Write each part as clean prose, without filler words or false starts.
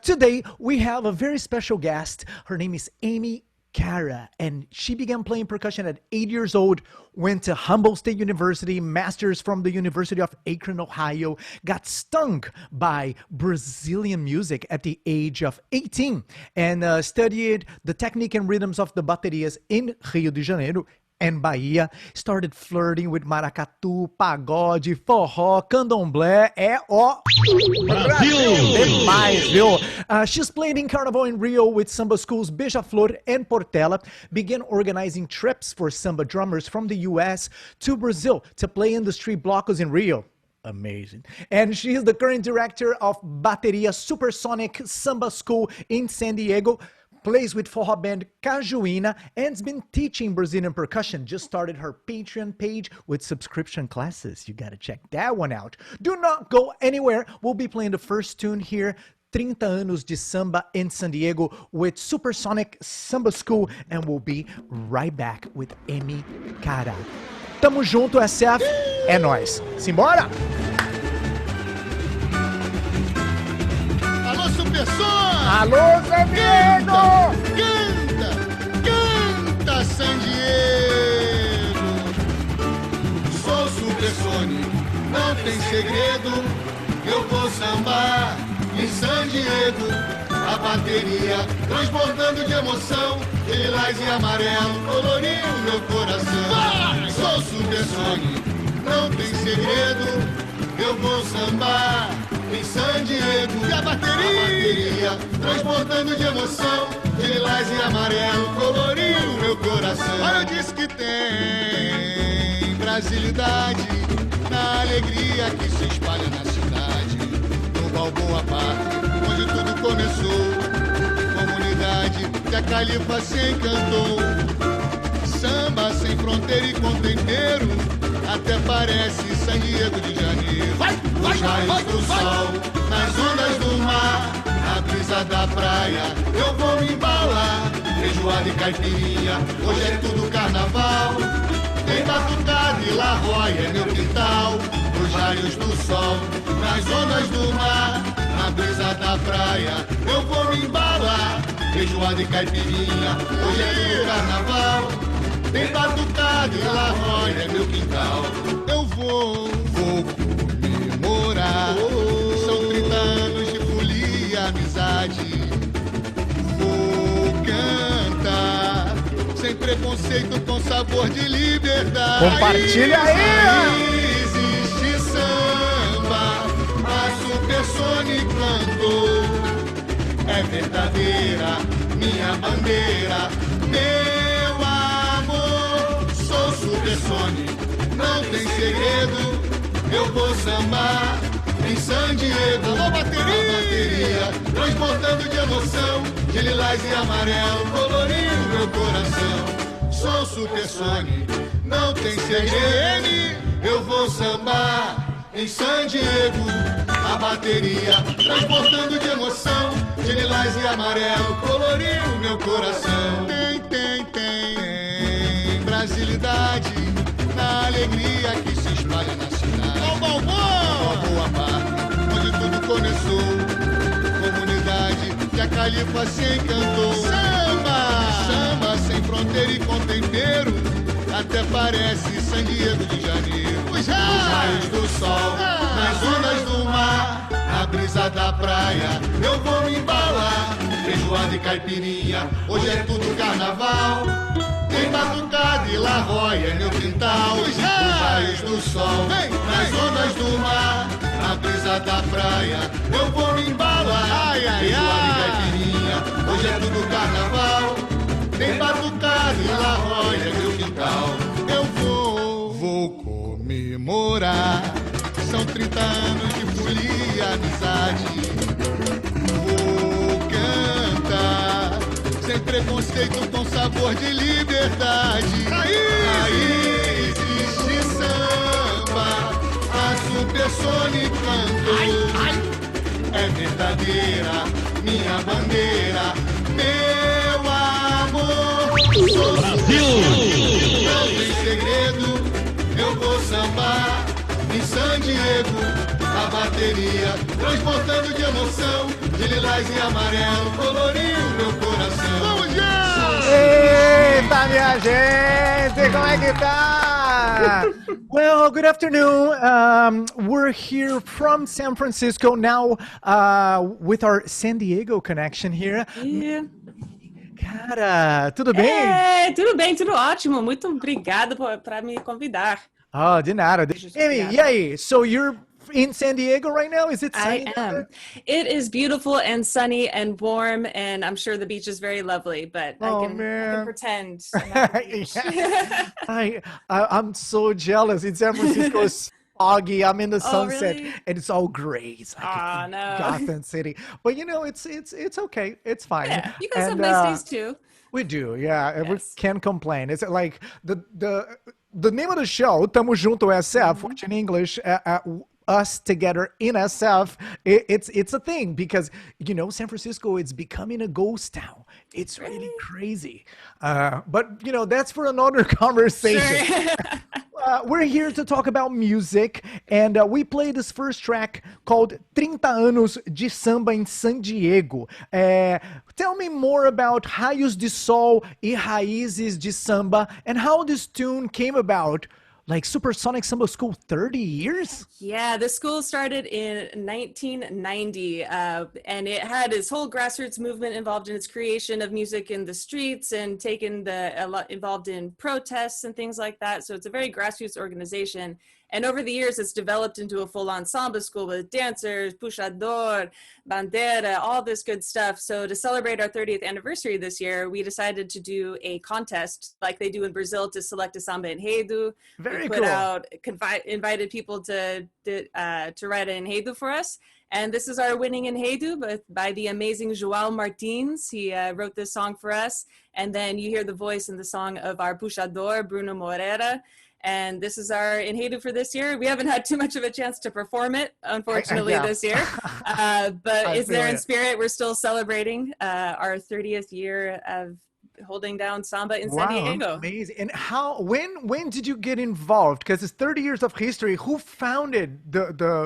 Today we have a very special guest. Her name is Emi Cara, and she began playing percussion at 8 years old, went to Humboldt State University, masters from the University of Akron, Ohio, got stung by Brazilian music at the age of 18, and studied the technique and rhythms of the baterias in Rio de Janeiro and Bahia, started flirting with Maracatu, Pagode, Forro, Candomble, Brasil! Demais, viu? She's played in Carnival in Rio with samba schools Bija, Flor, and Portela, began organizing trips for samba drummers from the US to Brazil to play in the street blocos in Rio. Amazing. And she is the current director of Bateria Supersonic Samba School in San Diego, plays with forró band Cajuína, and has been teaching Brazilian percussion. Just started her Patreon page with subscription classes. You gotta check that one out. Do not go anywhere. We'll be playing the first tune here, 30 anos de samba in San Diego with Supersonic Samba School, and we'll be right back with Emi Cara. Tamo junto, SF. É nóis. Simbora! Alô, Supersônico! Alô, Zorival! Canta, San Diego! Sou Supersônico, não tem segredo. Eu vou sambar em San Diego. A bateria transbordando de emoção, de lilás e amarelo, colorindo meu coração. Vai! Sou Supersônico, não tem segredo. Eu vou sambar em San Diego. E a bateria transbordando de emoção, de lilás e amarelo, colorindo meu coração. Olha, eu disse que tem brasilidade na alegria que se espalha na cidade. No Balboa Parque, onde tudo começou, comunidade que a Califa se encantou. Samba sem fronteira e com tempero, até parece San Diego de Janeiro. Os raios do sol, nas ondas do mar, na brisa da praia, eu vou me embalar. Feijoada e caipirinha, hoje é tudo carnaval. Tem batucada e La Roya é meu quintal. Os raios do sol, nas ondas do mar, na brisa da praia, eu vou me embalar. Feijoada e caipirinha, hoje é tudo carnaval. Tem batucada e La Roya é meu quintal. Eu vou comemorar. São 30 anos de folia e amizade. Vou cantar sem preconceito, com sabor de liberdade. Compartilha aí! Existe samba, a Supersônico cantou. É verdadeira, minha bandeira, meu amor. Sou Supersônico, não tem segredo. Eu vou sambar em San Diego. Alô, bateria transbordando de emoção, de lilás e amarelo, colorindo meu coração. Sou Supersônico, não tem segredo. Eu vou sambar em San Diego. A bateria transportando de emoção, de lilás e amarelo, colorindo meu coração. Tem brasilidade na alegria que se espalha na cidade. Balboa Parque, onde tudo começou, comunidade que a Califa se encantou. Samba sem fronteira e com tempero, até parece San Diego de Janeiro. Os raios do sol, nas ondas do mar, na brisa da praia, eu vou me embalar. Feijoada e caipirinha, hoje é tudo carnaval. Tem batucada e La Roya é meu quintal. Os raios do sol, nas ondas do mar, na brisa da praia, eu vou me embalar. Feijoada e caipirinha, hoje é tudo carnaval. Tem batucada e La Roya é meu quintal. Eu vou comemorar. São 30 anos de folia e amizade. Vou cantar sem preconceito, com sabor de liberdade. Aí existe samba, a Supersônico cantou. É verdadeira, minha bandeira, meu amor. Sou Brasil! Não tem segredo, eu vou sambar em San Diego. A a bateria, transportando de emoção, de lilás e amarelo, colorindo meu coração. Vamos, Eita, minha gente, como é que tá? Well, good afternoon. We're here from San Francisco now with our San Diego connection here. Yeah. Cara, tudo bem? Tudo bem, tudo ótimo. Muito obrigado por me convidar. Oh, de nada. Emi, e aí? So you're in San Diego right now? Is it sunny? I am. It is beautiful and sunny and warm, and I'm sure the beach is very lovely, but I can pretend. I'm so jealous. In San Francisco, it's foggy. I'm in the sunset, really? and it's all gray. It's like no. Gotham City. But you know, it's okay. It's fine. Yeah, you guys have nice days too. We do, yeah. Yes. We can't complain. It's like the name of the show, Tamo Junto SF, which in English, us together in SF, it's a thing because, you know, San Francisco, it's becoming a ghost town. It's really crazy. But, you know, that's for another conversation. Sure. We're here to talk about music, and we played this first track called 30 Anos de Samba em San Diego. Tell me more about Raios de Sol e Raízes de Samba and how this tune came about. Like Supersonic Samba School, 30 years? Yeah, the school started in 1990, and it had its whole grassroots movement involved in its creation of music in the streets and a lot involved in protests and things like that. So it's a very grassroots organization. And over the years, it's developed into a full-on samba school with dancers, puxador, bandera, all this good stuff. So to celebrate our 30th anniversary this year, we decided to do a contest like they do in Brazil to select a samba enredo. Very cool. Invited people to write an enredo for us. And this is our winning enredo by the amazing João Martins. He wrote this song for us. And then you hear the voice in the song of our puxador, Bruno Moreira. And this is our enredo for this year. We haven't had too much of a chance to perform it, unfortunately, this year. But it's there in spirit. We're still celebrating our 30th year of holding down samba in San Diego. Amazing. And when did you get involved? Because it's 30 years of history. Who founded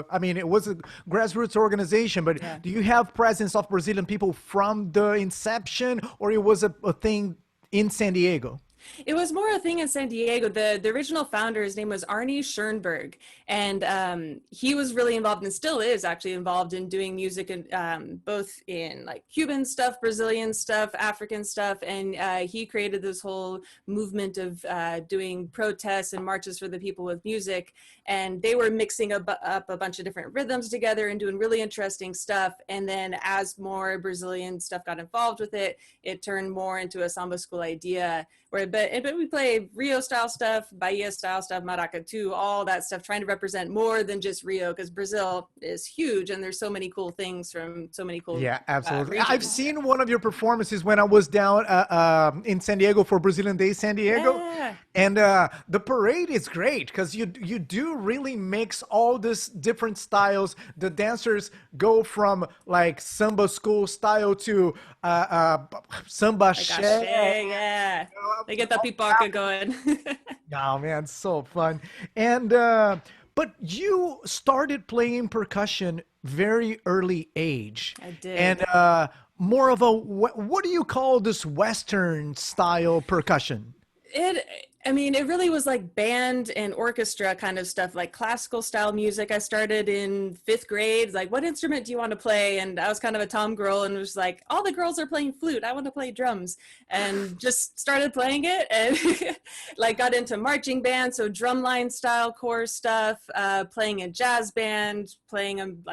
I mean, it was a grassroots organization, but do you have presence of Brazilian people from the inception, or it was a thing in San Diego? It was more a thing in San Diego. The original founder, his name was Arnie Schoenberg, and he was really involved and still is actually involved in doing music, and both in like Cuban stuff, Brazilian stuff, African stuff, and he created this whole movement of doing protests and marches for the people with music, and they were mixing up a bunch of different rhythms together and doing really interesting stuff. And then as more Brazilian stuff got involved with it, it turned more into a samba school idea. But we play Rio style stuff, Bahia style stuff, Maracatu, all that stuff, trying to represent more than just Rio, because Brazil is huge and there's so many cool things from so many cool absolutely. regions. I've seen one of your performances when I was down in San Diego for Brazilian Day San Diego, and the parade is great because you do really mix all these different styles. The dancers go from like samba school style to samba yeah. They get the pipoca going. Oh man, so fun. And but you started playing percussion very early age. I did. And more of a what do you call this Western style percussion? It really was like band and orchestra kind of stuff, like classical style music. I started in 5th grade, like, what instrument do you want to play? And I was kind of a tom girl and was like, all the girls are playing flute, I want to play drums. And just started playing it and like got into marching band, so drumline style core stuff, playing a jazz band, playing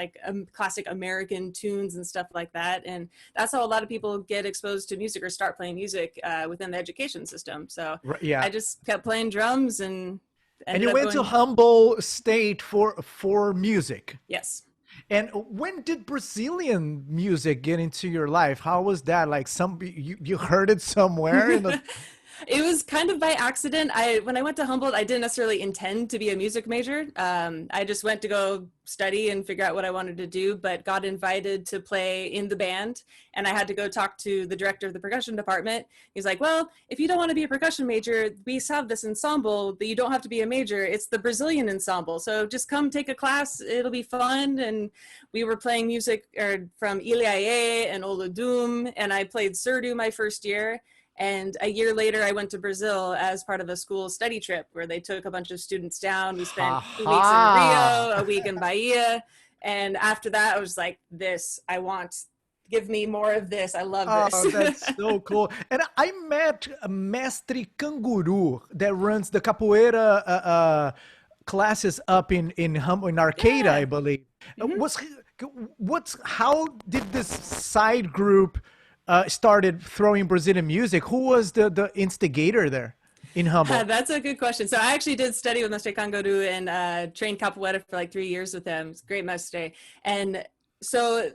classic American tunes and stuff like that. And that's how a lot of people get exposed to music or start playing music within the education system. So I just kept playing drums and you went to Humboldt State for music. Yes. And when did Brazilian music get into your life? How was that? Like you heard it somewhere? It was kind of by accident. When I went to Humboldt, I didn't necessarily intend to be a music major. I just went to go study and figure out what I wanted to do, but got invited to play in the band. And I had to go talk to the director of the percussion department. He's like, well, if you don't want to be a percussion major, we have this ensemble that you don't have to be a major. It's the Brazilian ensemble. So just come take a class. It'll be fun. And we were playing music from Ile Aiye and Olodum. And I played Surdo my first year. And a year later, I went to Brazil as part of a school study trip where they took a bunch of students down. We spent 2 weeks in Rio, a week in Bahia. And after that, I was like, give me more of this. I love this. Oh, that's so cool. And I met Mestre Canguru that runs the capoeira classes up in Arcata, I believe. How did this side group started throwing Brazilian music? Who was the instigator there in Humboldt? That's a good question. So I actually did study with Mestre Canguru and trained capoeira for like 3 years with him. It's a great mestre. And so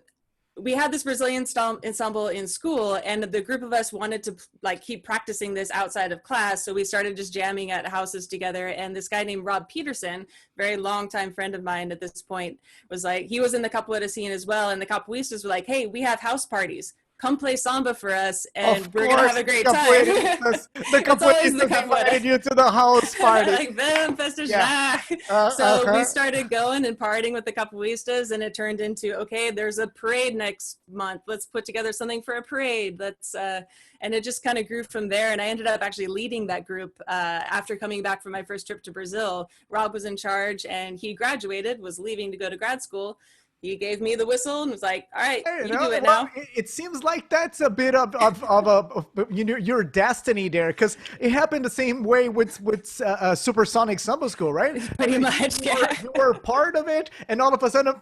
we had this Brazilian ensemble in school, and the group of us wanted to like keep practicing this outside of class. So we started just jamming at houses together. And this guy named Rob Peterson, very longtime friend of mine at this point, was like, he was in the capoeira scene as well. And the capoeiristas were like, hey, we have house parties. Come play samba for us, and we're going to have a great time. The capoeiristas invited you to the house party. Like, them, festejar. So we started going and partying with the capoeiristas, and it turned into, okay, there's a parade next month. Let's put together something for a parade. And it just kind of grew from there. And I ended up actually leading that group after coming back from my first trip to Brazil. Rob was in charge, and he graduated, was leaving to go to grad school. He gave me the whistle and was like, all right, you do it now. It seems like that's a bit of your destiny there, because it happened the same way with Supersonic Samba School, right? Pretty much, yeah. You were part of it, and all of a sudden,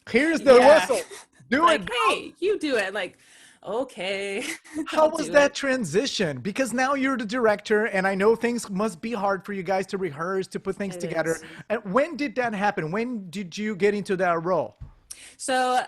here's the whistle. Do like, it. Hey, you do it. Like, okay. How was that transition? Because now you're the director, and I know things must be hard for you guys to rehearse, to put things together. And when did that happen? When did you get into that role? So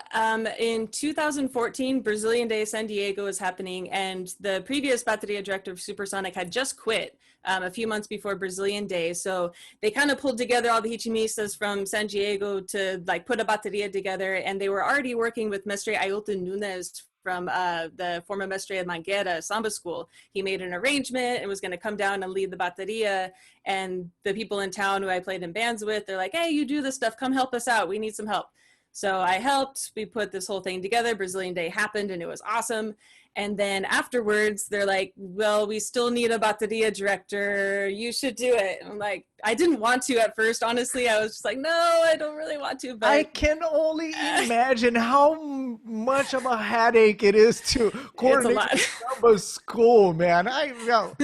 in 2014, Brazilian Day San Diego was happening, and the previous bateria director of Supersonic had just quit a few months before Brazilian Day. So they kind of pulled together all the ritmistas from San Diego to like put a bateria together, and they were already working with Mestres Ailton Nunes from the former Mestre of Mangueira Samba School. He made an arrangement and was going to come down and lead the bateria. And the people in town who I played in bands with, they're like, hey, you do this stuff. Come help us out. We need some help. So I helped. We put this whole thing together. Brazilian Day happened, and it was awesome. And then afterwards, they're like, well, we still need a bateria director. You should do it. And I'm like, I didn't want to at first. Honestly, I was just like, no, I don't really want to. But I can only imagine how much of a headache it is to coordinate a school, man. I know.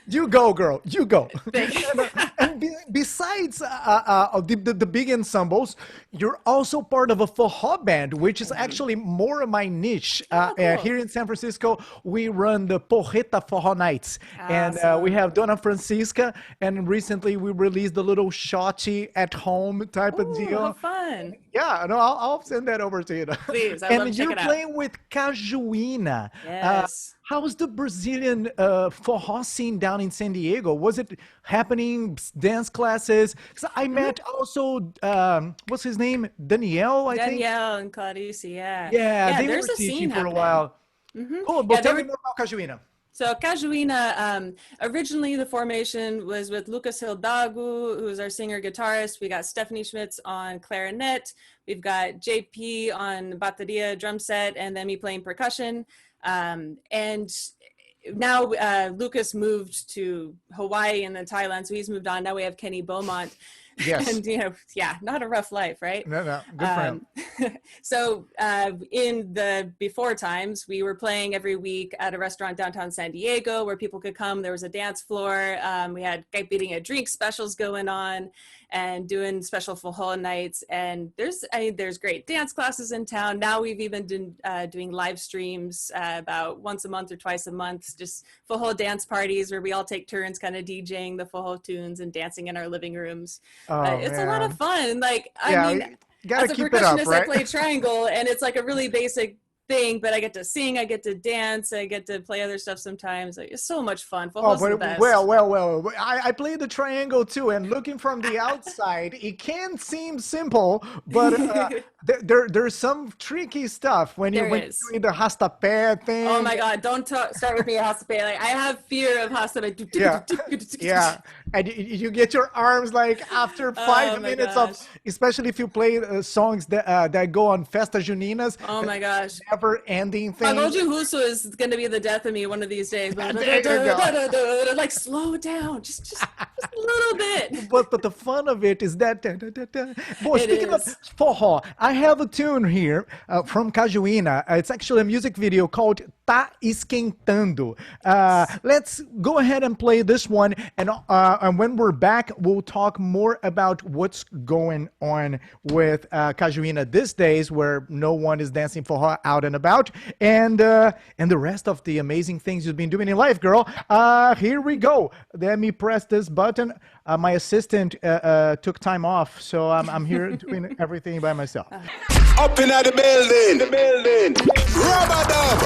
You go, girl. You go. And besides the big ensembles, you're also part of a Forro band, which is actually more of my niche. Cool. Here in San Francisco, we run the Porreta Forro Nights. Awesome. And we have Dona Francisca, and recently we released the little shotty at home type of deal. How fun. Yeah, no, I'll send that over to you. Please, I'd love to check it out. And you're playing with Cajuína. Yes. How's the Brazilian forró scene down in San Diego? Was it happening, dance classes? Because I met also, what's his name? Danielle, I think? Danielle and Clarice, yeah. Yeah, they there's were a scene teaching for happening. a while. Cool, but Yeah, tell me more about Cajuína. So Cajuína, originally the formation was with Lucas Hildago, who's our singer-guitarist. We got Stephanie Schmitz on clarinet. We've got JP on bateria, drum set, and then me playing percussion. And now Lucas moved to Hawaii and then Thailand, so he's moved on. Now we have Kenny Beaumont. Yes. And, yeah, not a rough life, right? No, good for him. So in the before times, we were playing every week at a restaurant downtown San Diego where people could come. There was a dance floor. We had caipirinha drink specials going on and doing special forró nights. And there's great dance classes in town. Now we've even been doing live streams about once a month or twice a month, just forró dance parties where we all take turns kind of DJing the forró tunes and dancing in our living rooms. It's a lot of fun. Like, I mean, gotta as a keep it up, percussionist, right? I play triangle, and it's like a really basic thing, but I get to sing, I get to dance, I get to play other stuff sometimes. Like, it's so much fun. Oh, Forro's the best. well. I play the triangle too, and looking from the outside, it can seem simple, but there's some tricky stuff when you're doing the hastapé thing. Oh my God! Don't start with me hastapé. Like I have fear of hastapé. Yeah, and you get your arms like after 5 minutes of, especially if you play songs that go on Festa Juninas. Oh my gosh! Never-ending thing. Pagode Russo is going to be the death of me one of these days. Like slow down, just a little bit. But the fun of it is that. Boy, speaking of forró, I have a tune here from Cajuína. It's actually a music video called Tá Esquentando. Let's go ahead and play this one, and when we're back, we'll talk more about what's going on with Cajuína these days, where no one is dancing forró out and about, and the rest of the amazing things you've been doing in life, girl. Here we go. Let me press this button. My assistant took time off, so I'm here doing everything by myself. Up in the building. Rubber dub.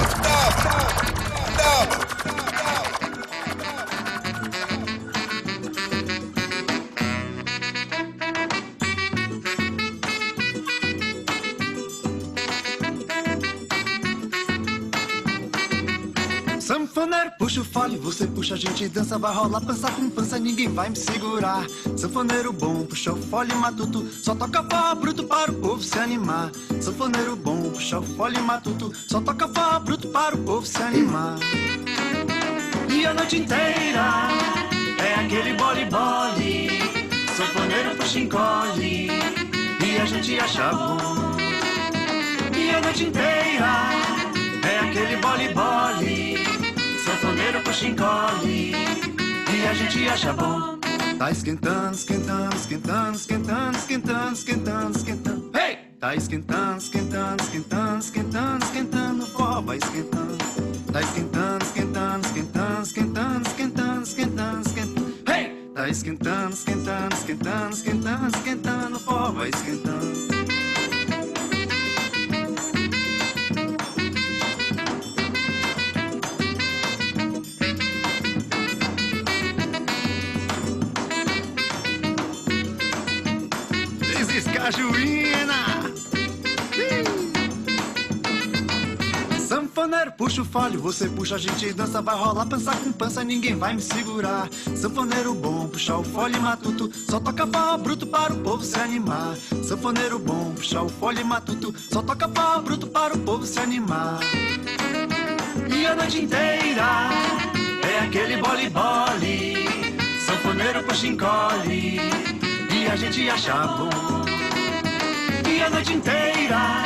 Sanfoneiro, puxa o fole, você puxa, a gente dança, vai rolar pança com pança, ninguém vai me segurar. Sanfoneiro bom, puxa o fole matuto, só toca forró bruto para o povo se animar. Sanfoneiro bom, puxa o fole matuto, só toca forró bruto para o povo se animar. E a noite inteira é aquele bole-bole, sanfoneiro puxa encolhe, e a gente acha bom. E a noite inteira é aquele bole-bole, sanfoneiro puxa encolhe, e a gente acha bom. Tá esquentando, esquentando, esquentando, esquentando, esquentando, esquentando, esquentando. Hey! Tá esquentando, esquentando, esquentando, esquentando, esquentando, o forró vai esquentando. Tá esquentando, esquentando, esquentando, esquentando, esquentando, esquentando, esquentando. Hey! Tá esquentando, esquentando, esquentando, esquentando, esquentando, o forró vai esquentando. Cajuína. Sanfoneiro, puxa o fole, você puxa, a gente dança, vai rolar pança com pança, ninguém vai me segurar. Sanfoneiro bom, puxa o fole matuto, só toca forró bruto para o povo se animar. Sanfoneiro bom, puxa o fole matuto, só toca forró bruto para o povo se animar. E a noite inteira é aquele bole-bole, sanfoneiro puxa encolhe, e a gente acha bom. E a noite inteira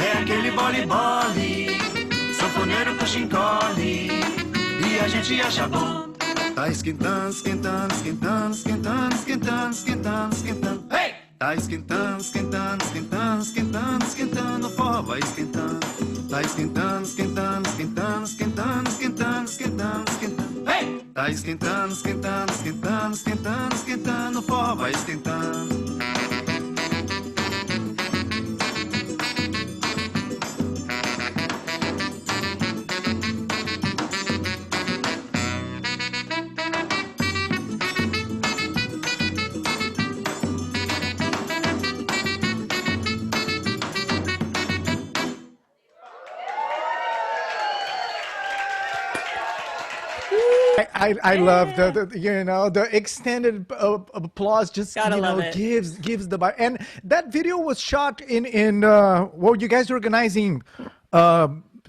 é aquele bole-bole, sanfoneiro puxa encolhe, e a gente acha bom. Tá esquentando, esquentando, esquentando, esquentando, esquentando, esquentando, esquentando. Hey! Tá esquentando, esquentando, esquentando, esquentando, esquentando, o forró vai esquentando. Tá esquentando, esquentando, esquentando, esquentando, esquentando, esquentando, esquentando. Hey! Tá esquentando, esquentando, esquentando, esquentando, esquentando, o forró vai esquentando. I love the extended applause just gives the vibe. And that video was shot in you guys are organizing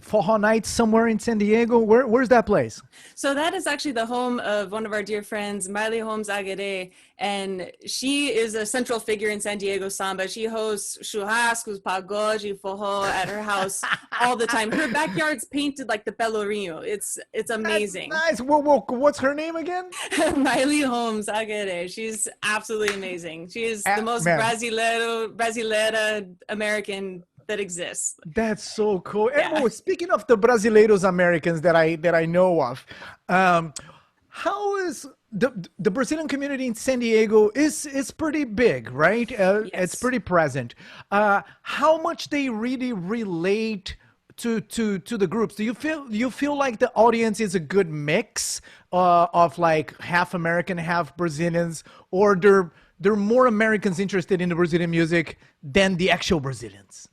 Forró nights somewhere in San Diego. Where's that place? So that is actually the home of one of our dear friends, Marivaldo of Ile Aiye, and she is a central figure in San Diego samba. She hosts churrascos, pagode, forró at her house all the time. Her backyard's painted like the Pelourinho. It's amazing. That's nice. What's her name again? Marivaldo of Ile Aiye. She's absolutely amazing. She is the most brasileira American that exists. That's so cool. Yeah. And speaking of the Brasileiros Americans that I know of, how is the Brazilian community in San Diego is pretty big, right? Yes. It's pretty present. How much they really relate to the groups, do you feel like the audience is a good mix of like half American, half Brazilians, or there are more Americans interested in the Brazilian music than the actual Brazilians?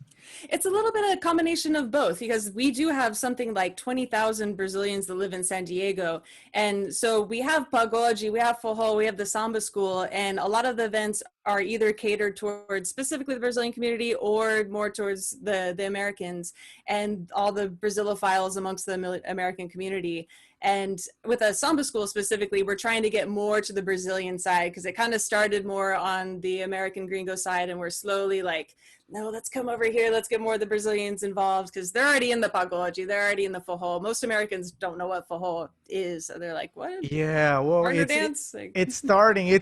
It's a little bit of a combination of both, because we do have something like 20,000 Brazilians that live in San Diego. And so we have Pagode, we have Forro, we have the Samba School, and a lot of the events are either catered towards specifically the Brazilian community or more towards the Americans and all the Brazilophiles amongst the American community. And with a Samba School specifically, we're trying to get more to the Brazilian side, because it kind of started more on the American gringo side, and we're slowly like, no, let's come over here. Let's get more of the Brazilians involved, because they're already in the Pagode. They're already in the Forro. Most Americans don't know what Forro is. So they're like, what? Yeah, well, dance? it's starting. Yeah,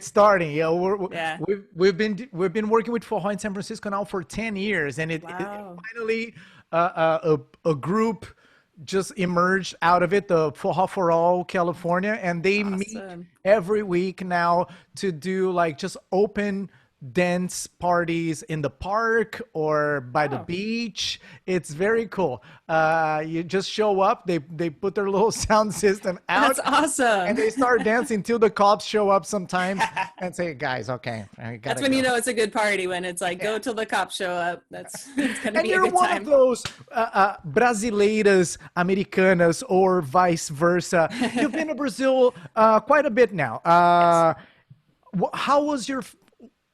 Yeah. we've been working with Forro in San Francisco now for 10 years, and it finally a group just emerged out of it, the Forró for All California, and they meet every week now to do like just open dance parties in the park or by the beach. It's very cool. You just show up, they put their little sound system out. That's awesome. And they start dancing till the cops show up sometimes and say, guys, okay, that's when you know it's a good party, when it's like, go till the cops show up. It's gonna be a good time. And you're one of those brasileiras americanas, or vice versa. You've been to Brazil quite a bit now. How was your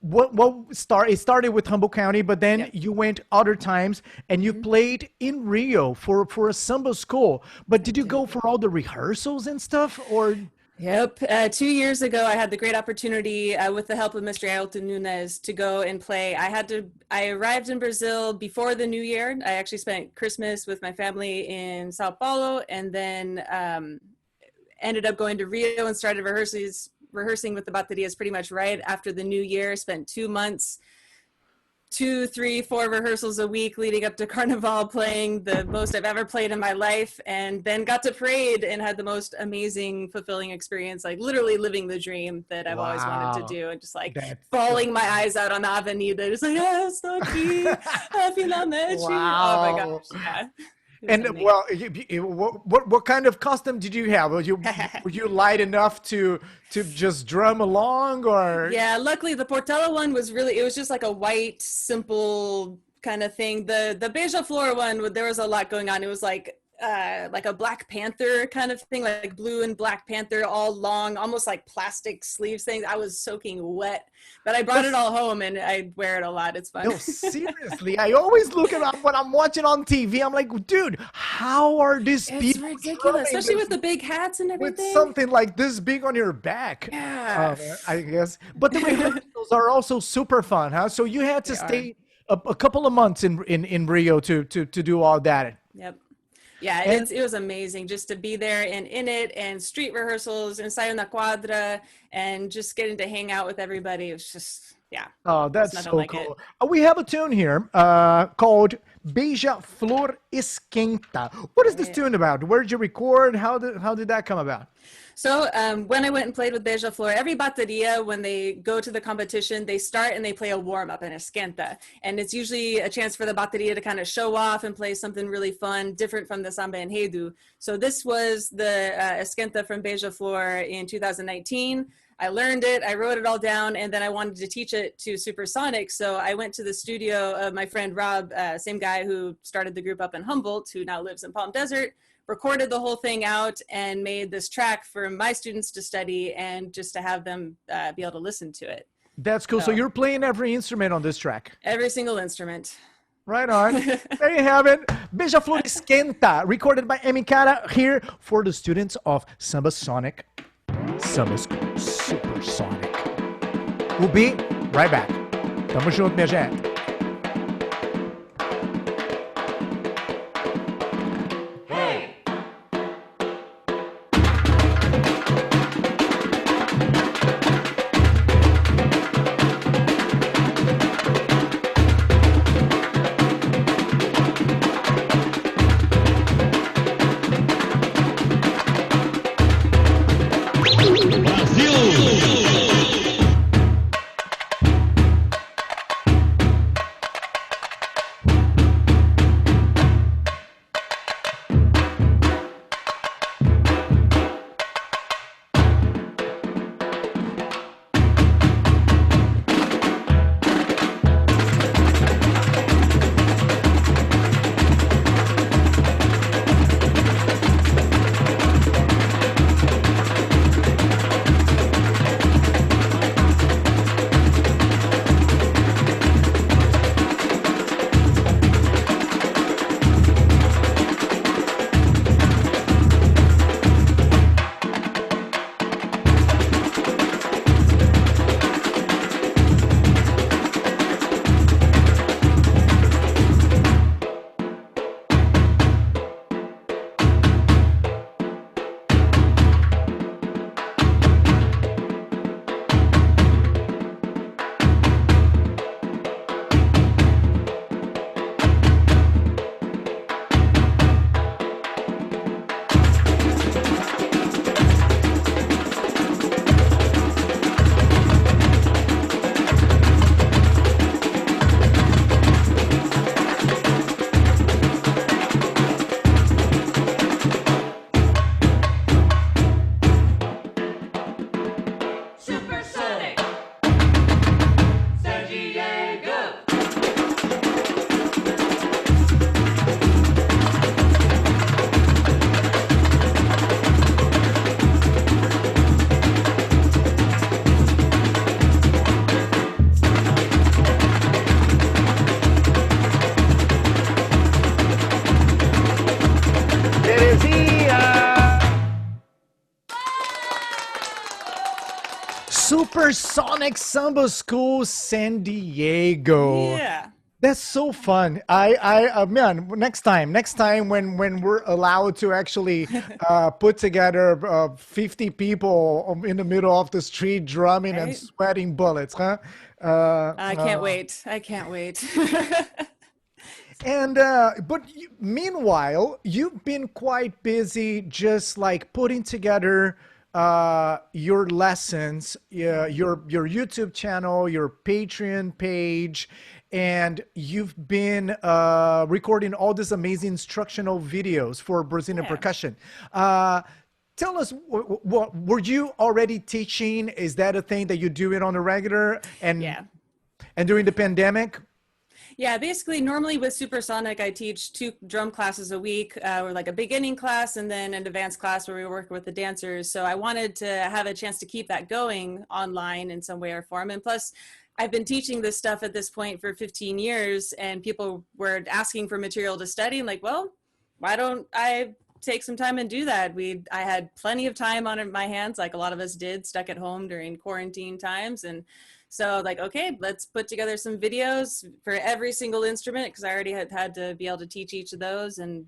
it started with Humboldt County, but then you went other times, and you played in Rio for a samba school. But did you go for all the rehearsals and stuff, or? Yep. 2 years ago, I had the great opportunity with the help of Mestres Ailton Nunes to go and play. I arrived in Brazil before the New Year. I actually spent Christmas with my family in Sao Paulo, and then ended up going to Rio and started rehearsing with the baterias pretty much right after the New Year. Spent 2 months, 2, 3, 4 rehearsals a week leading up to Carnival, playing the most I've ever played in my life, and then got to parade and had the most amazing, fulfilling experience, like literally living the dream that I've always wanted to do, and just like bawling my eyes out on the Avenida, just like, estou aqui, finalmente. Wow. Oh my gosh, yeah. And amazing. what kind of costume did you have? Were you light enough to just drum along, or? Yeah, luckily the Portela one was it was just like a white, simple kind of thing. The Beija Flor one, there was a lot going on. It was like a Black Panther kind of thing, like blue and Black Panther, all long, almost like plastic sleeves things. I was soaking wet, but I brought it all home and I wear it a lot. It's fun. No, seriously, I always look at when I'm watching on TV. I'm like, dude, how are these people? It's ridiculous, especially with the big hats and everything. With something like this big on your back. Yeah. I guess. But the rehearsals are also super fun, huh? So you had to stay a couple of months in Rio to do all that. Yep. Yeah, it was amazing just to be there and in it, and street rehearsals, ensayo na quadra, and just getting to hang out with everybody. It was just, yeah. Oh, that's so cool. We have a tune here called Bija Flor Esquinta. What is this tune about? Where did you record? How did that come about? So when I went and played with Beija Flor, every bateria, when they go to the competition, they start and they play a warm-up, an esquenta. And it's usually a chance for the bateria to kind of show off and play something really fun, different from the samba enredo. So this was the esquenta from Beija Flor in 2019. I learned it, I wrote it all down, and then I wanted to teach it to Supersonic. So I went to the studio of my friend Rob, same guy who started the group up in Humboldt, who now lives in Palm Desert, recorded the whole thing out and made this track for my students to study and just to have them be able to listen to it. That's cool. So you're playing every instrument on this track? Every single instrument. Right on. There you have it. Bija Flor Esquenta, recorded by Emi Cara, here for the students of Samba Sonic Samba School Supersonic. We'll be right back. Tamo junto, minha gente. Supersonic Samba School, San Diego. Yeah. That's so fun. Man, next time when we're allowed to actually put together 50 people in the middle of the street drumming and Right? sweating bullets, huh? I can't wait. I can't wait. And but meanwhile, you've been quite busy just like putting together your lessons, your YouTube channel, your Patreon page, and you've been recording all these amazing instructional videos for Brazilian percussion. Tell us, what were you already teaching? Is that a thing that you do it on a regular? And Yeah. and during the pandemic? Yeah, basically, normally with Supersonic, I teach 2 drum classes a week, or like a beginning class and then an advanced class where we work with the dancers. So I wanted to have a chance to keep that going online in some way or form. And plus, I've been teaching this stuff at this point for 15 years, and people were asking for material to study. I'm like, well, why don't I take some time and do that? I had plenty of time on my hands, like a lot of us did, stuck at home during quarantine times. And so like, okay, let's put together some videos for every single instrument, because I already had to be able to teach each of those, and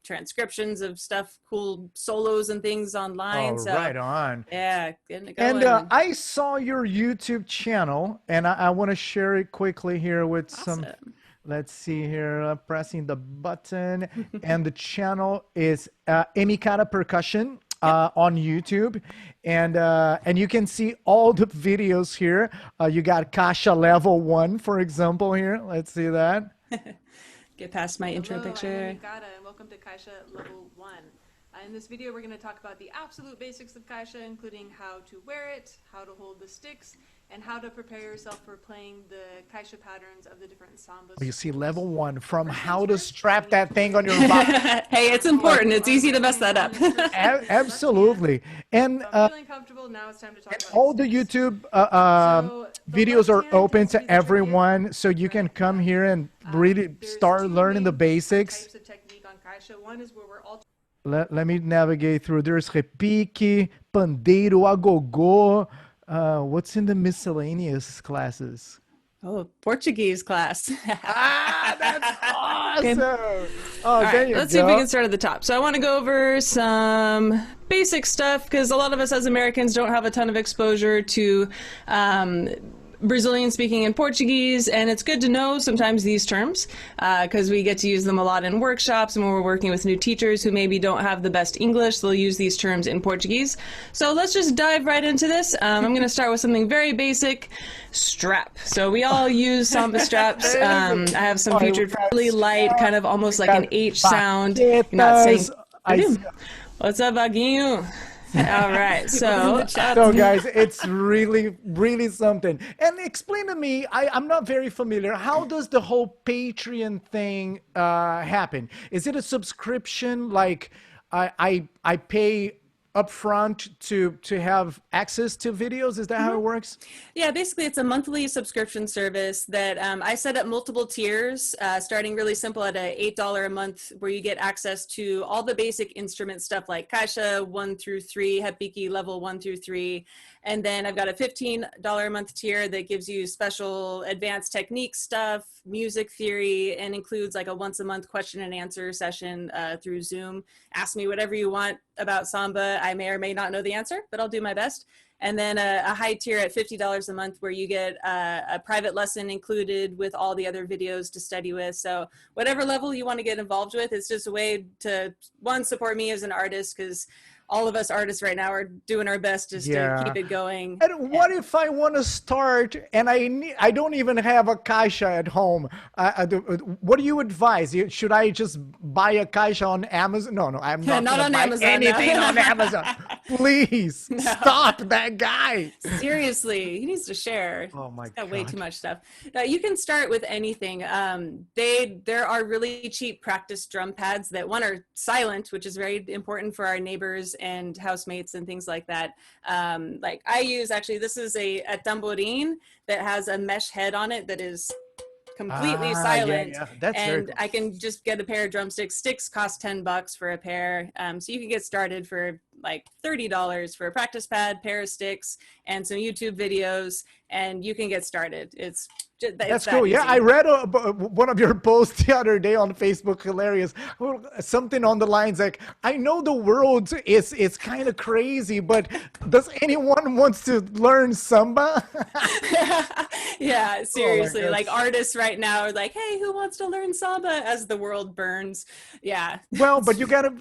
transcriptions of stuff, cool solos and things online. Oh, so right on. yeah, getting it going. And I saw your YouTube channel, and I want to share it quickly here with some. Awesome. Let's see here, pressing the button, and the channel is Emi Cara Percussion on YouTube, and you can see all the videos here. You got Caixa Level 1, for example, here. Let's see that. Get past my intro Hello, picture. I'm Emi Cara, and welcome to Caixa Level 1. In this video, we're going to talk about the absolute basics of Caixa, including how to wear it, how to hold the sticks, and how to prepare yourself for playing the Caixa patterns of the different sambas. You see Level 1 from how to strap that thing on your body. Hey, it's important. It's easy to mess that up. Absolutely. And I'm feeling comfortable. Now it's time to talk about all the sticks. YouTube So, the videos are left hand open tends to to be the trickier, everyone, so you can come here and really There's start 2 learning the main basics. types of technique on Caixa. One is where we're all Let me navigate through. There's repique, pandeiro, agogô. What's in the miscellaneous classes? Oh, Portuguese class. That's awesome. Oh, All there right, you let's go. see if we can start at the top. So I want to go over some basic stuff, because a lot of us as Americans don't have a ton of exposure to Brazilian speaking in Portuguese, and it's good to know sometimes these terms, because we get to use them a lot in workshops, and when we're working with new teachers who maybe don't have the best English, they'll use these terms in Portuguese. So let's just dive right into this. I'm going to start with something very basic: strap. So we all use samba straps. I have some featured really light, kind of almost like an H sound. You're not saying. What's up, Vaguinho? All right, so Guys, it's really something. And explain to me, I'm not very familiar. How does the whole Patreon thing happen? Is it a subscription? Like I pay upfront to have access to videos? Is that how it works? Yeah, basically it's a monthly subscription service that I set up multiple tiers, starting really simple at $8 a month, where you get access to all the basic instrument stuff like Caixa 1 through 3, Repique level 1 through 3. And then I've got a $15 a month tier that gives you special advanced technique stuff, music theory, and includes like a once a month question and answer session through Zoom. Ask me whatever you want about samba. I may or may not know the answer, but I'll do my best. And then a high tier at $50 a month, where you get a private lesson included with all the other videos to study with. So whatever level you want to get involved with, it's just a way to, one, support me as an artist, because all of us artists right now are doing our best just to keep it going. And what if I want to start and I don't even have a caixa at home? What do you advise? Should I just buy a caixa on Amazon? No, I'm not. Not on buy Amazon, anything no. on Amazon. Please stop that guy. Seriously, he needs to share. Oh my He's got God. way too much stuff. Now, you can start with anything. There are really cheap practice drum pads that, one, are silent, which is very important for our neighbors and housemates and things like that. Like I use, actually, this is a tambourine that has a mesh head on it that is completely silent. That's very and cool. I can just get a pair of drumsticks. Sticks cost $10 for a pair. So you can get started for like $30 for a practice pad, pair of sticks, and some YouTube videos, and you can get started. That's cool. Yeah, I read one of your posts the other day on Facebook. Hilarious. Something on the lines like, "I know the world is kind of crazy, but does anyone wants to learn samba?" Yeah, seriously. Oh, like artists right now are like, "Hey, who wants to learn samba?" As the world burns. Yeah. Well, but you gotta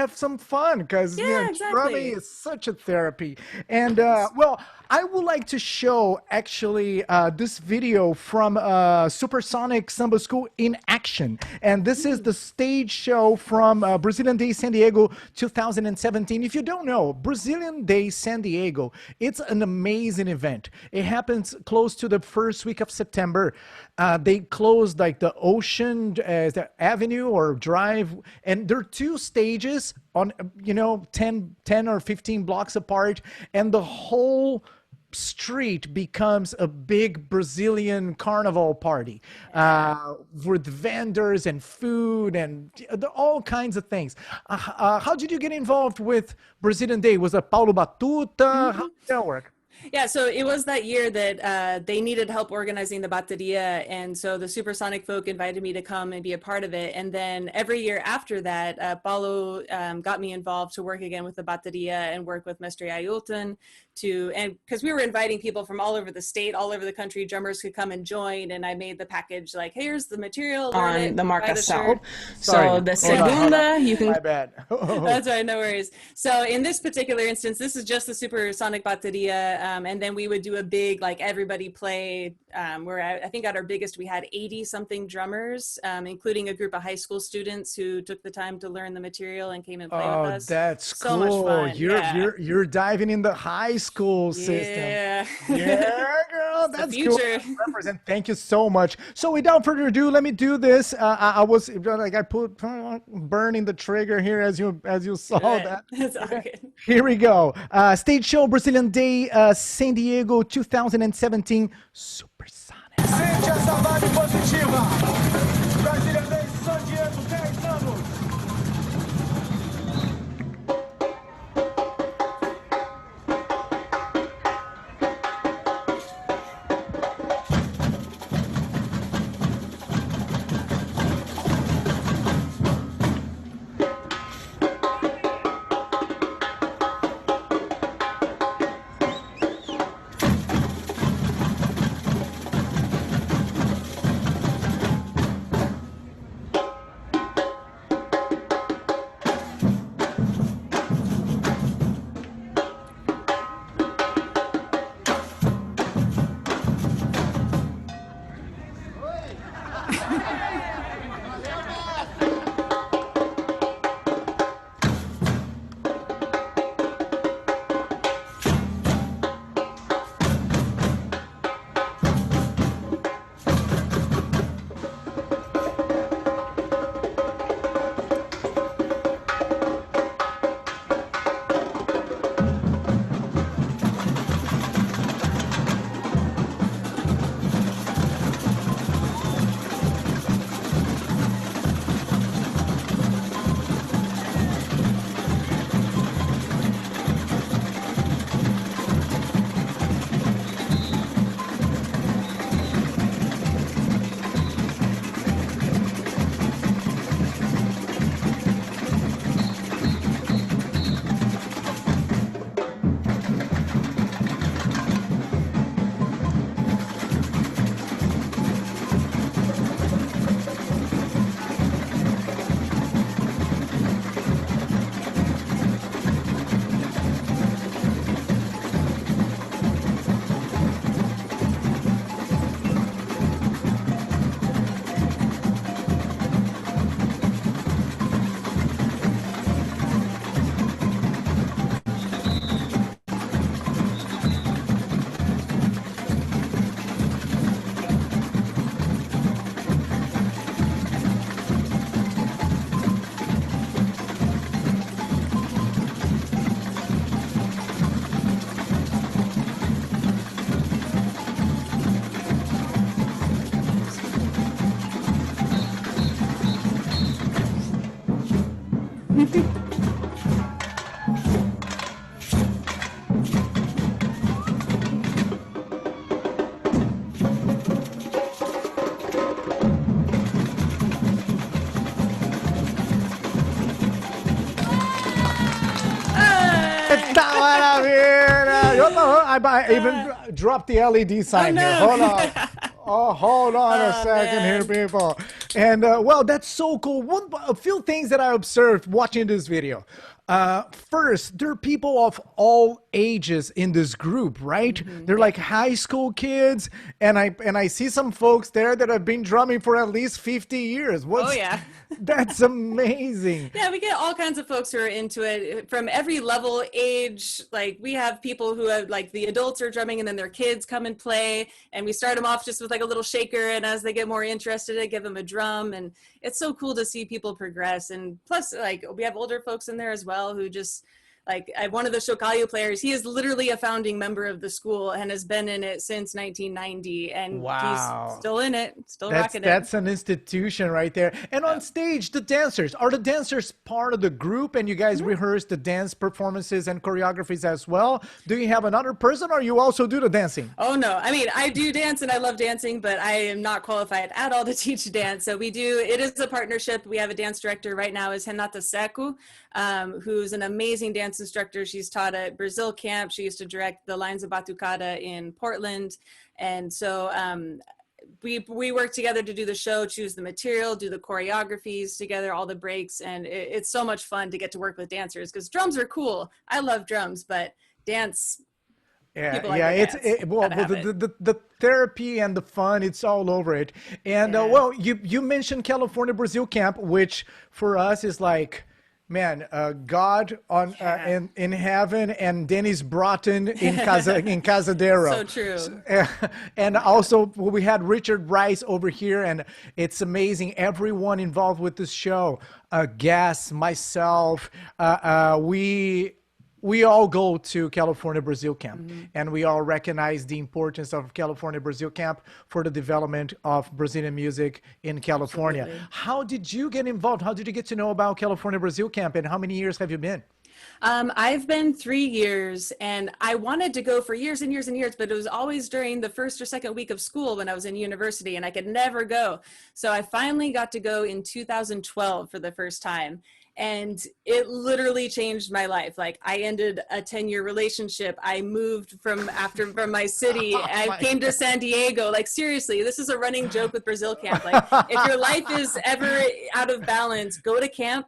have some fun, because Exactly. drumming is such a therapy. And well, I would like to show actually this video from Supersonic Samba School in action, and this is the stage show from Brazilian Day San Diego 2017. If you don't know, Brazilian Day San Diego, it's an amazing event. It happens close to the first week of September. They closed like the Ocean the Avenue or Drive, and there are two stages on 10 or 15 blocks apart, and the whole street becomes a big Brazilian carnival party with vendors and food and all kinds of things. How did you get involved with Brazilian Day? Was it Paulo Batuta? How did that work? Yeah, so it was that year that they needed help organizing the bateria, and so the Supersonic folk invited me to come and be a part of it. And then every year after that, Paulo got me involved to work again with the bateria and work with Mestres Ailton and because we were inviting people from all over the state, all over the country, drummers could come and join, and I made the package like, here's the material on the Maracatu. So the segunda, you can. My bad. That's right, no worries. So in this particular instance, this is just the Supersonic bateria, and then we would do a big, like everybody play, where I think at our biggest we had 80 something drummers, including a group of high school students who took the time to learn the material and came and play with us. That's so cool. Much fun. You're diving in the high school system. Yeah, Girl, that's the cool. future. Represent. Thank you so much. So without further ado, let me do this. I was like, I put burning the trigger here as you saw that. That's all good. Here we go. Stage show Brazilian Day San Diego 2017 Supersonic. Sente essa vibe positiva. Brazilian Day San Diego, 10 anos. I even dropped the LED sign here. Hold on. Oh, hold on a second here, people. And well, that's so cool. A few things that I observed watching this video. First, there are people of all ages in this group, right? They're like high school kids, and I see some folks there that have been drumming for at least 50 years. Oh yeah. That's amazing. Yeah, we get all kinds of folks who are into it from every level, age. Like we have people who have, like, the adults are drumming and then their kids come and play, and we start them off just with like a little shaker, and as they get more interested, I give them a drum, and it's so cool to see people progress. And plus, like, we have older folks in there as well who just, like, one of the Shokayu players, he is literally a founding member of the school and has been in it since 1990, and he's still in it, still rocking it. That's an institution right there. And on stage, the dancers, are the dancers part of the group, and you guys rehearse the dance performances and choreographies as well? Do you have another person, or you also do the dancing? Oh no, I mean, I do dance and I love dancing, but I am not qualified at all to teach dance. So it is a partnership. We have a dance director right now, is Renata Seco, who's an amazing dance instructor. She's taught at Brazil camp. She used to direct the Lines of Batucada in Portland. And so we work together to do the show, choose the material, do the choreographies together, all the breaks. And it's so much fun to get to work with dancers, because drums are cool. I love drums, but dance, the therapy and the fun, it's all over it. And well, you mentioned California Brazil camp, which for us is like, man, God on in heaven, and Dennis Broughton in Casadero. So true. And also we had Richard Rice over here, and it's amazing. Everyone involved with this show, guests, myself, we all go to California Brazil camp, and we all recognize the importance of California Brazil camp for the development of Brazilian music in California. Absolutely. How did you get involved? How did you get to know about California Brazil camp, and how many years have you been? I've been 3 years, and I wanted to go for years and years and years, but it was always during the first or second week of school when I was in university, and I could never go. So I finally got to go in 2012 for the first time. And it literally changed my life. Like, I ended a 10-year relationship. I moved from my city. I came to San Diego. Like, seriously, this is a running joke with Brazil camp. Like, if your life is ever out of balance, go to camp.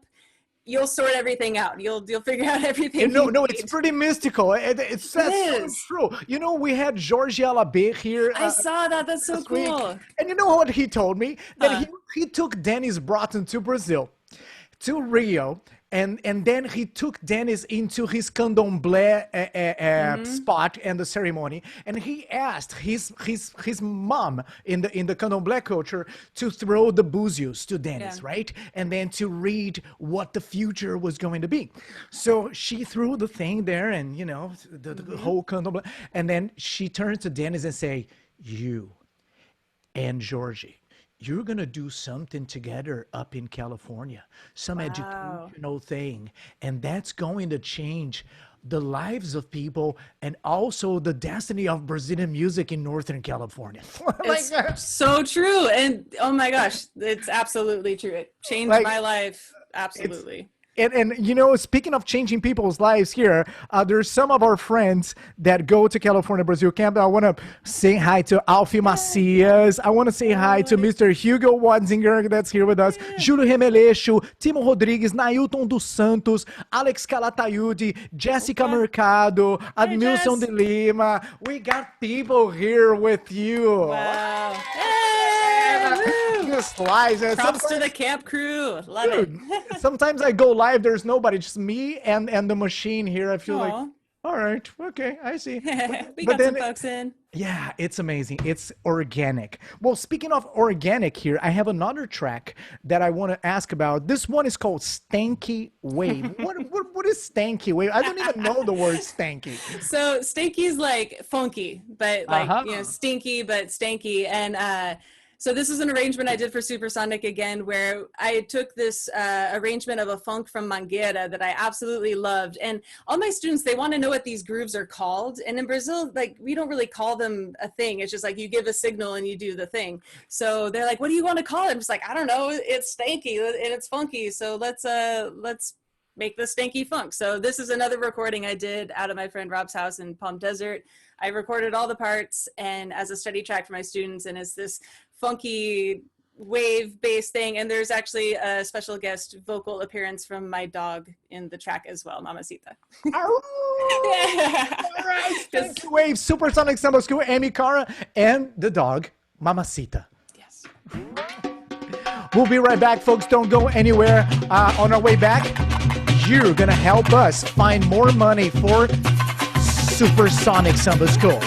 You'll sort everything out. You'll figure out everything. No, it's pretty mystical. It's so true. You know, we had Jorge Alabé here. I saw that. That's so cool. Week. And you know what he told me? That he took Dennis Broughton to Brazil, to Rio, and then he took Dennis into his Candomble spot and the ceremony, and he asked his mom in the Candomble culture to throw the buzios to Dennis, right? And then to read what the future was going to be. So she threw the thing there, and you know, the whole Candomble, and then she turns to Dennis and say, "You and Georgie, you're going to do something together up in California, some educational thing, and that's going to change the lives of people and also the destiny of Brazilian music in Northern California." It's so true. And oh my gosh, it's absolutely true. It changed my life. Absolutely. And you know, speaking of changing people's lives here, there's some of our friends that go to California Brazil camp. I want to say hi to Alfie Macias. I want to say hi to Mr. Hugo Watzinger, that's here with us. Júlio Remeleixo, Timo Rodrigues, Nailton dos Santos, Alex Calatayudi, Jessica Mercado, Admilson de Lima. We got people here with you. Wow. Live. Props to the camp crew. Love it. Sometimes I go live, there's nobody, just me and the machine here. I feel like, all right, okay, I see. We got some folks in. Yeah, it's amazing. It's organic. Well, speaking of organic here, I have another track that I want to ask about. This one is called Stanky Wave. What is Stanky Wave? I don't even know the word stanky. So stanky is like funky, but like, you know, stinky, but stanky. And so this is an arrangement I did for Supersonic again, where I took this arrangement of a funk from Mangueira that I absolutely loved. And all my students, they want to know what these grooves are called. And in Brazil, like, we don't really call them a thing. It's just like you give a signal and you do the thing. So they're like, what do you want to call it? I'm just like, I don't know. It's stanky and it's funky. So let's make the stanky funk. So this is another recording I did out of my friend Rob's house in Palm Desert. I recorded all the parts and as a study track for my students, and it's this funky wave bass thing, and there's actually a special guest vocal appearance from my dog in the track as well, Mamacita. Oh, all right. Stanky Wave, Supersonic Samba School, Emi Cara, and the dog, Mamacita. Yes. We'll be right back, folks. Don't go anywhere. On our way back, you're going to help us find more money for Supersonic Samba School.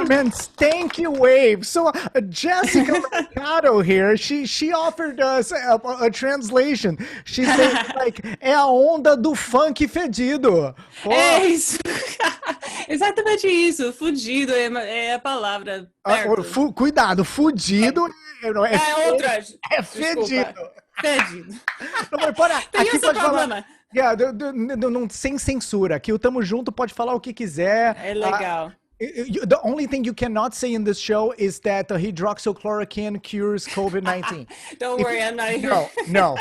Man, Stanky Wave. So Jessica Mercado here, she offered us a translation. She said, like, é a onda do funk fedido. Oh. É isso. Exatamente isso. Fudido é a palavra. Cuidado, fudido é outra. É fedido. Fedido. Não, mas para, Tem aqui esse pode problema. falar. Sem censura. Aqui o Tamo Junto pode falar o que quiser. É legal. The only thing you cannot say in this show is that hydroxychloroquine cures COVID-19. Don't worry, I'm not here. No,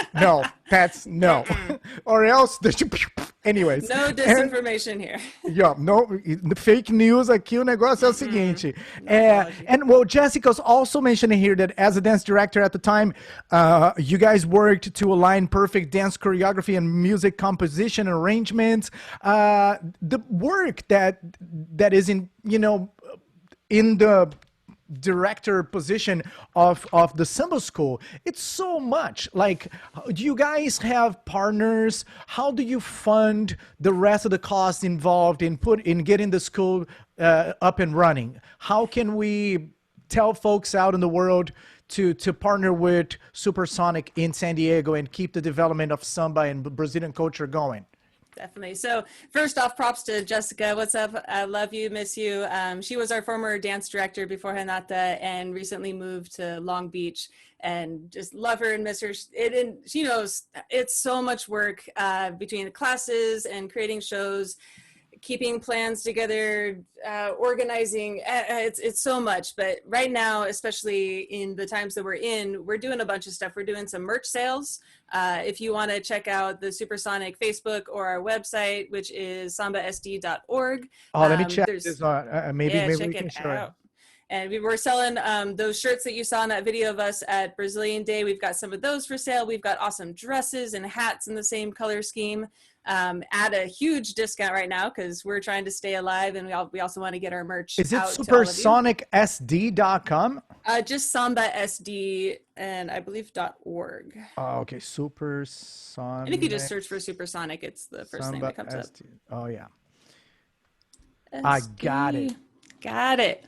that's no. Or else, anyways. No disinformation here. Yeah, no fake news aqui. O negócio é o seguinte. And well, Jessica's also mentioning here that as a dance director at the time, you guys worked to align perfect dance choreography and music composition arrangements. The work that is in, in the director position of the Samba School, it's so much. Like, do you guys have partners? How do you fund the rest of the costs involved in getting the school up and running? How can we tell folks out in the world to partner with Supersonic in San Diego and keep the development of samba and Brazilian culture going? Definitely. So first off, props to Jessica. What's up? I love you, miss you. She was our former dance director before Hanata and recently moved to Long Beach, and just love her and miss her. She knows it's so much work between classes and creating shows, keeping plans together, organizing. It's so much. But right now, especially in the times that we're doing a bunch of stuff. We're doing some merch sales. If you want to check out the Supersonic Facebook or our website, which is sambasd.org. Oh, let me check this. Maybe check we can it show out. And we were selling those shirts that you saw in that video of us at Brazilian Day. We've got some of those for sale. We've got awesome dresses and hats in the same color scheme at a huge discount right now because we're trying to stay alive, and we also want to get our merch Is it out to all of you. supersonicsd.com? Just Samba SD and I believe .org. Oh, okay, Supersonic. And if you just search for Supersonic, it's the first thing that comes up. Oh, yeah. I got it. Got it.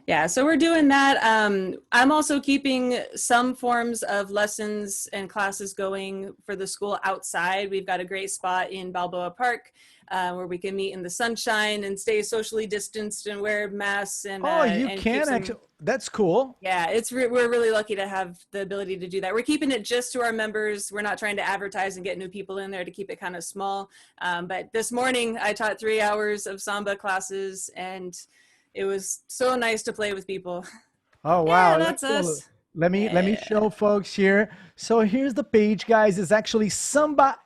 Yeah, so we're doing that. I'm also keeping some forms of lessons and classes going for the school outside. We've got a great spot in Balboa Park where we can meet in the sunshine and stay socially distanced and wear masks. And that's cool. Yeah, we're really lucky to have the ability to do that. We're keeping it just to our members. We're not trying to advertise and get new people in there to keep it kind of small. But this morning I taught 3 hours of Samba classes, and it was so nice to play with people. Oh, wow. Yeah, that's cool. us. Let me show folks here. So here's the page, guys. It's actually sambasd.org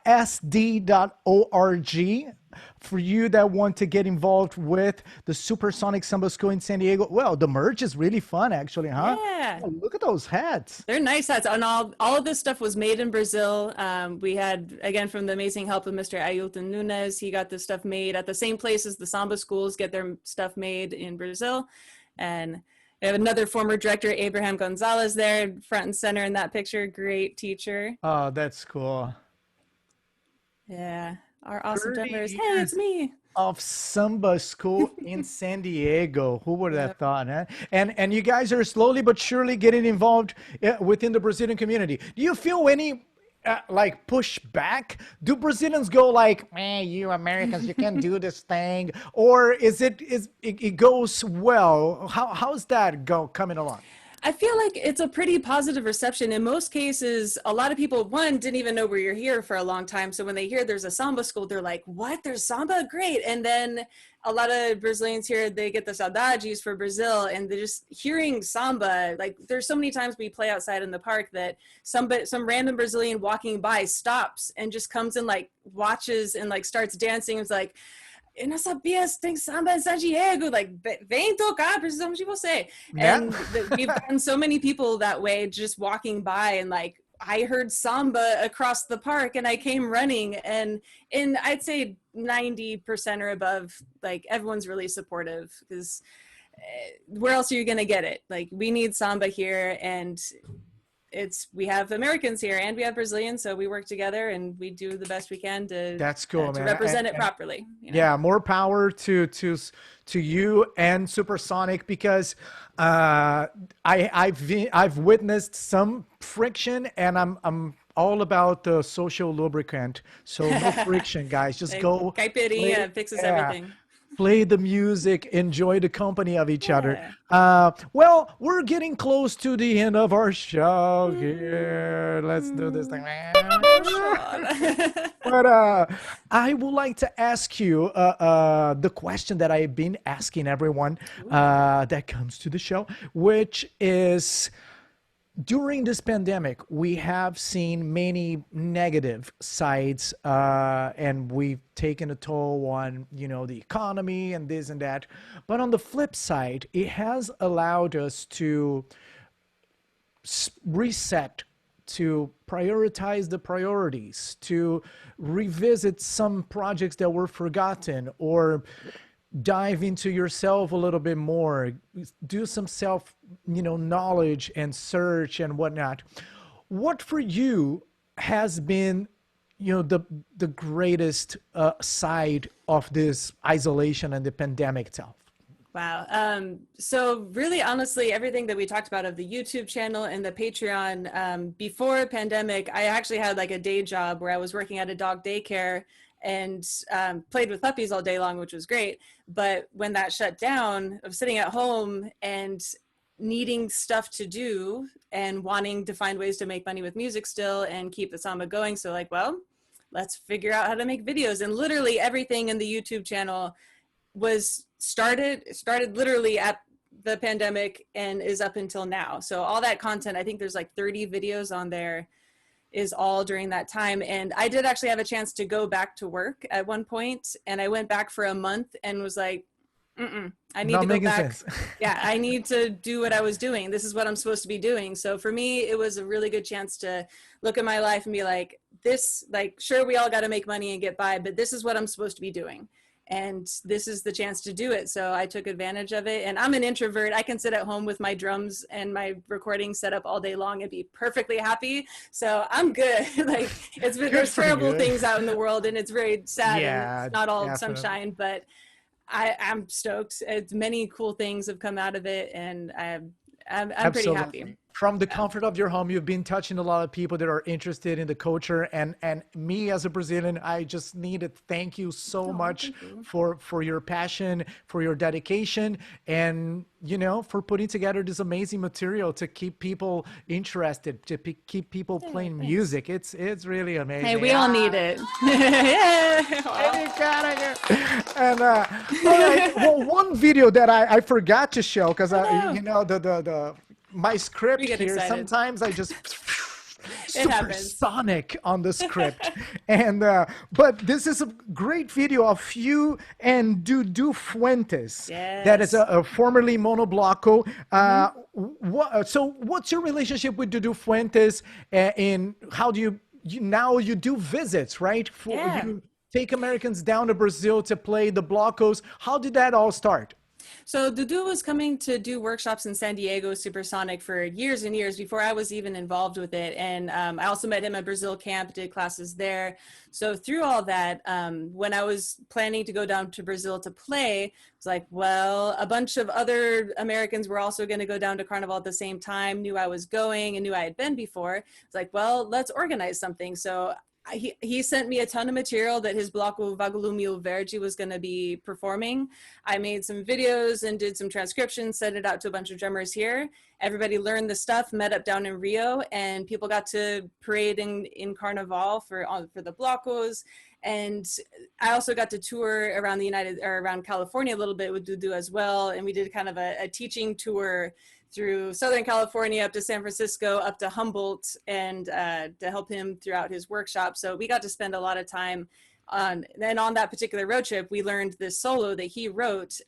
for you that want to get involved with the Supersonic Samba School in San Diego. Well, the merch is really fun, actually, huh? Yeah. Oh, look at those hats. They're nice hats. And all of this stuff was made in Brazil. We had, again, from the amazing help of Mestres Ailton Nunes, he got this stuff made at the same place as the Samba schools get their stuff made in Brazil. And we have another former director, Abraham Gonzalez, there, front and center in that picture. Great teacher. Oh, that's cool. Yeah. Our awesome 30 drummers. Hey, years it's me. Of Samba school in San Diego. Who would have thought, huh? And you guys are slowly but surely getting involved within the Brazilian community. Do you feel any like pushback? Do Brazilians go like, man, you Americans, you can't do this thing? Or it goes well? How's that coming along? I feel like it's a pretty positive reception. In most cases, a lot of people, didn't even know we were here for a long time. So when they hear there's a Samba school, they're like, what? There's Samba? Great. And then a lot of Brazilians here, they get the saudades for Brazil, and they're just hearing Samba. Like, there's so many times we play outside in the park that some random Brazilian walking by stops and just comes and like watches and like starts dancing. It's like, eu não sabia tem samba em San Diego, like, vem tocar, precisamos de você. Yeah. And we've gotten so many people that way just walking by, and like, I heard Samba across the park and I came running, and I'd say 90% or above, like, everyone's really supportive, because where else are you going to get it? Like, we need Samba here, and we have Americans here and we have Brazilians, so we work together and we do the best we can to that's cool, to man. represent it properly. You know? Yeah, more power to you and Supersonic, because I've witnessed some friction, and I'm all about the social lubricant. So no friction, guys. Just go. Caipirinha fixes everything. Play the music, enjoy the company of each other. Well, we're getting close to the end of our show here. Let's do this thing. But I would like to ask you the question that I've been asking everyone that comes to the show, which is, during this pandemic, we have seen many negative sides, and we've taken a toll on, the economy and this and that. But on the flip side, it has allowed us to reset, to prioritize the priorities, to revisit some projects that were forgotten, or dive into yourself a little bit more, do some self, knowledge and search and whatnot. What for you has been, the greatest side of this isolation and the pandemic itself? Wow. So really, honestly, everything that we talked about of the YouTube channel and the Patreon, before pandemic, I actually had like a day job where I was working at a dog daycare and played with puppies all day long, which was great. But when that shut down, of sitting at home and needing stuff to do and wanting to find ways to make money with music still and keep the Samba going. So like, well, let's figure out how to make videos. And literally everything in the YouTube channel was started literally at the pandemic and is up until now. So all that content, I think there's like 30 videos on there, is all during that time. And I did actually have a chance to go back to work at one point, and I went back for a month and was like, I need Not to go making back. sense. Yeah, I need to do what I was doing. This is what I'm supposed to be doing. So for me, it was a really good chance to look at my life and be like, this, like, sure, we all got to make money and get by, but this is what I'm supposed to be doing. And this is the chance to do it. So I took advantage of it. And I'm an introvert. I can sit at home with my drums and my recording set up all day long and be perfectly happy. So I'm good. Like, it's been, there's terrible things out in the world and it's very sad and it's not all definitely. sunshine, but I'm stoked. It's many cool things have come out of it, and I'm pretty happy. From the comfort of your home, you've been touching a lot of people that are interested in the culture, and me as a Brazilian, I just need to thank you so much for your passion, for your dedication, and for putting together this amazing material to keep people interested, to keep people playing music. It's really amazing. Hey, we all need it. Yeah. And all right, well, one video that I forgot to show because my script here, excited. sometimes I just happens. supersonic on the script. And but this is a great video of you and Dudu Fuentes. Yes. That is a formerly Monobloco. So what's your relationship with Dudu Fuentes, and how do you do visits, right? You take Americans down to Brazil to play the blocos. How did that all start? So Dudu was coming to do workshops in San Diego Supersonic for years and years before I was even involved with it. And I also met him at Brazil camp, did classes there. So through all that, when I was planning to go down to Brazil to play, it was like, well, a bunch of other Americans were also going to go down to Carnival at the same time, knew I was going and knew I had been before. It's like, well, let's organize something. So he sent me a ton of material that his Bloco Vagalume Verde was going to be performing. I made some videos and did some transcriptions, sent it out to a bunch of drummers here. Everybody learned the stuff, met up down in Rio, and people got to parade in Carnival for the Blocos. And I also got to tour around around California a little bit with Dudu as well. And we did kind of a teaching tour through Southern California up to San Francisco, up to Humboldt, and to help him throughout his workshop. So we got to spend a lot of time on that particular road trip. We learned this solo that he wrote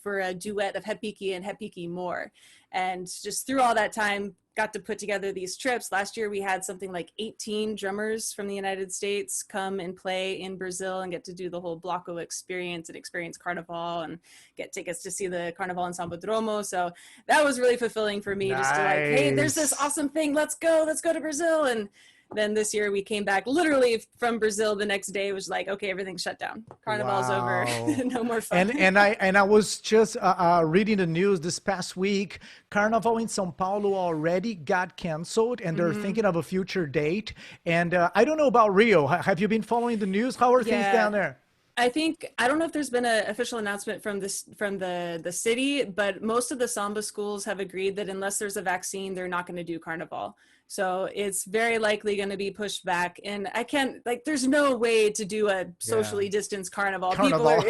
for a duet of Hepiki and Hepiki More. And just through all that time, got to put together these trips. Last year, we had something like 18 drummers from the United States come and play in Brazil and get to do the whole Bloco experience and experience Carnival and get tickets to see the Carnival in Sambodromo. So that was really fulfilling for me, just to like, hey, there's this awesome thing. Let's go to Brazil. And then this year we came back literally from Brazil the next day. It was like, okay, everything's shut down. Carnival's over. No more fun. And I was just reading the news this past week. Carnival in São Paulo already got canceled, and they're thinking of a future date. And I don't know about Rio. Have you been following the news? How are things down there? I don't know if there's been an official announcement from the city, but most of the samba schools have agreed that unless there's a vaccine, they're not going to do Carnival. So it's very likely going to be pushed back. And I can't, like, there's no way to do a socially distanced Carnival. People are,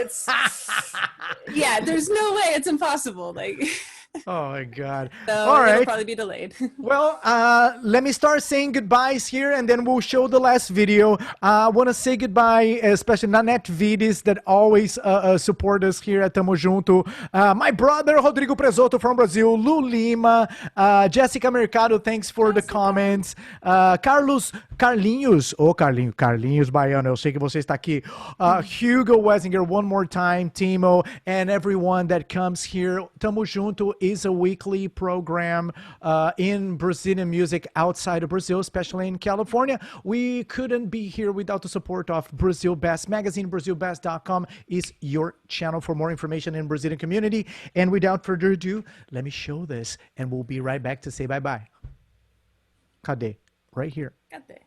yeah, there's no way. It's impossible. Like, oh my God. So all right. It'll probably be delayed. Well, let me start saying goodbyes here, and then we'll show the last video. I want to say goodbye, especially Nanette Vides, that always support us here at Tamo Junto. My brother, Rodrigo Prezotto from Brazil. Lu Lima. Jessica Mercado, thanks for the comments. Carlinhos Baiano, eu sei que você está aqui. Hugo Wesinger, one more time. Timo, and everyone that comes here. Tamo Junto is a weekly program in Brazilian music outside of Brazil, especially in California. We couldn't be here without the support of Brazil Best Magazine. BrazilBest.com is your channel for more information in Brazilian community. And without further ado, let me show this, and we'll be right back to say bye-bye. Cadê? Right here. Cadê?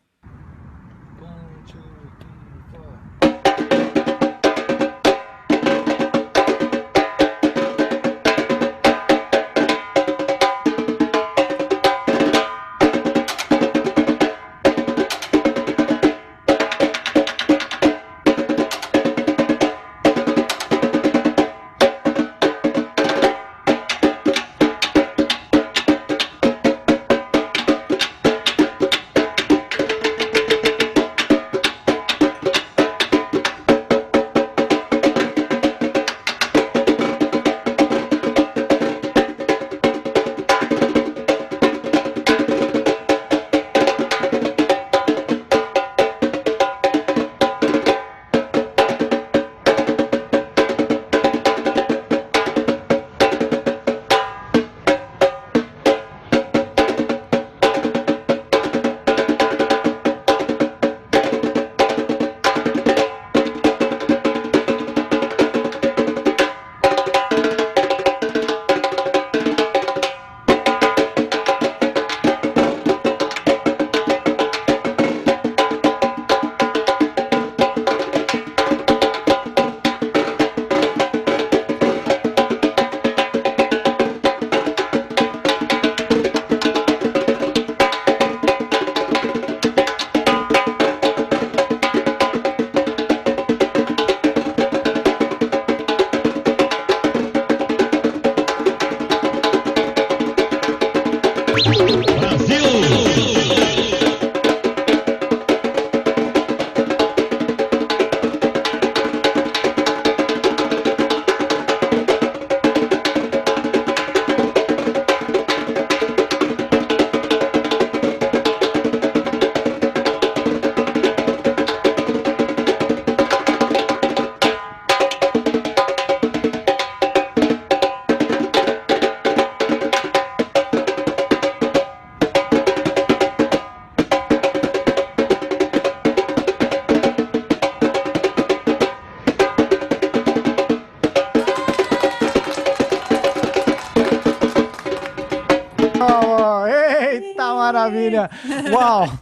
família. Wow.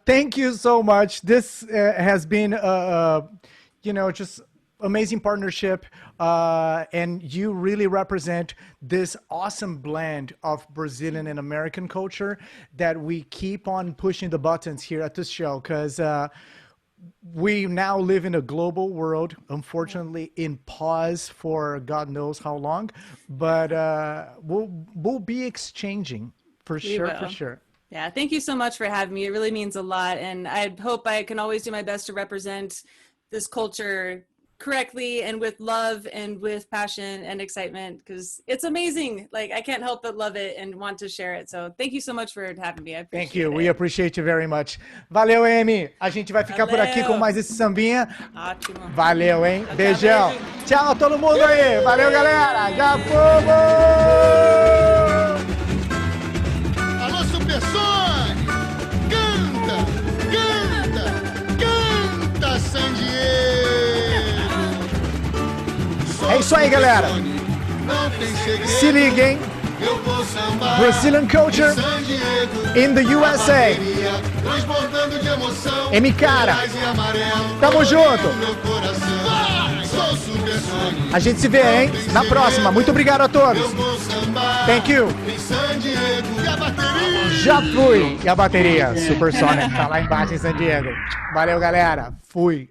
Thank you so much. This has been, just amazing partnership. And you really represent this awesome blend of Brazilian and American culture that we keep on pushing the buttons here at this show, because we now live in a global world, unfortunately in pause for God knows how long, but we'll be exchanging for sure. Yeah, thank you so much for having me. It really means a lot, and I hope I can always do my best to represent this culture correctly and with love and with passion and excitement, because it's amazing. Like, I can't help but love it and want to share it. So thank you so much for having me. I appreciate Thank you. it. We appreciate you very much. Valeu, Emi. A gente vai ficar por aqui com mais esse sambinha. Ótimo. Valeu, hein? Tchau, Beijão. beijo. Tchau, todo mundo aí. Valeu, galera. Já fomos! Alô, Supersônico! Canta, canta, canta, San Diego! É isso aí, galera. Não tem segredo, Se liguem. eu vou sambar Brazilian culture em San Diego, in the a USA. bateria transbordando de emoção, Emi Cara. lilás e amarelo, Tamo junto. no meu coração. Vai! Sou supersônico. A gente se vê, hein? Na próxima. Muito obrigado a todos. Eu vou sambar Thank you. em San Diego. E a bateria? Já fui. E a bateria Supersonic tá lá embaixo em San Diego. Valeu, galera. Fui.